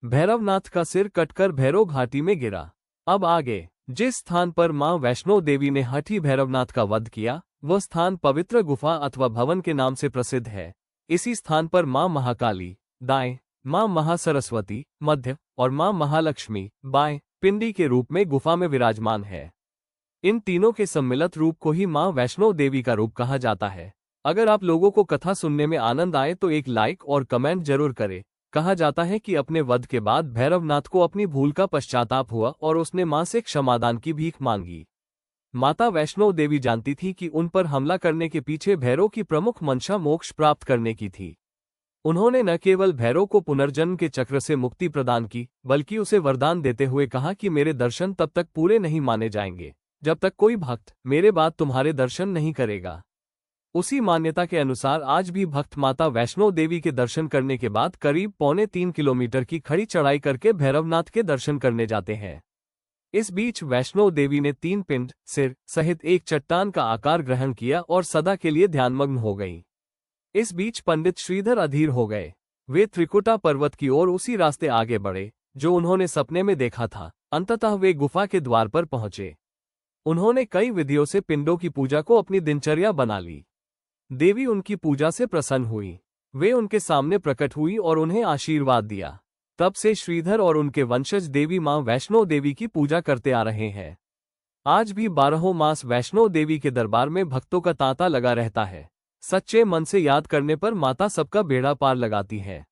भैरवनाथ का सिर कटकर भैरव घाटी में गिरा। अब आगे जिस स्थान पर मां वैष्णो देवी ने हठी भैरवनाथ का वध किया, वह स्थान पवित्र गुफा अथवा भवन के नाम से प्रसिद्ध है। इसी स्थान पर मां महाकाली दाएं, मां महासरस्वती मध्य और मां महालक्ष्मी बाएं पिंडी के रूप में गुफा में विराजमान है। इन तीनों के सम्मिलित रूप को ही मां वैष्णो देवी का रूप कहा जाता है। अगर आप लोगों को कथा सुनने में आनंद आए तो एक लाइक और कमेंट जरूर करें। कहा जाता है कि अपने वध के बाद भैरवनाथ को अपनी भूल का पश्चाताप हुआ और उसने मां से क्षमादान की भीख मांगी। माता वैष्णो देवी जानती थी कि उन पर हमला करने के पीछे भैरव की प्रमुख मंशा मोक्ष प्राप्त करने की थी। उन्होंने न केवल भैरव को पुनर्जन्म के चक्र से मुक्ति प्रदान की, बल्कि उसे वरदान देते हुए कहा कि मेरे दर्शन तब तक पूरे नहीं माने जाएंगे जब तक कोई भक्त मेरे बाद तुम्हारे दर्शन नहीं करेगा। उसी मान्यता के अनुसार आज भी भक्त माता वैष्णो देवी के दर्शन करने के बाद करीब 3.25 किलोमीटर की खड़ी चढ़ाई करके भैरवनाथ के दर्शन करने जाते हैं। इस बीच वैष्णो देवी ने 3 पिंड, सिर सहित एक चट्टान का आकार ग्रहण किया और सदा के लिए ध्यानमग्न हो गई। इस बीच पंडित श्रीधर अधीर हो गए। वे त्रिकुटा पर्वत की ओर उसी रास्ते आगे बढ़े जो उन्होंने सपने में देखा था। अंततः वे गुफा के द्वार पर पहुंचे। उन्होंने कई विधियों से पिंडों की पूजा को अपनी दिनचर्या बना ली। देवी उनकी पूजा से प्रसन्न हुई। वे उनके सामने प्रकट हुई और उन्हें आशीर्वाद दिया। तब से श्रीधर और उनके वंशज देवी मां वैष्णो देवी की पूजा करते आ रहे हैं। आज भी 12 मास वैष्णो देवी के दरबार में भक्तों का तांता लगा रहता है। सच्चे मन से याद करने पर माता सबका बेड़ा पार लगाती है।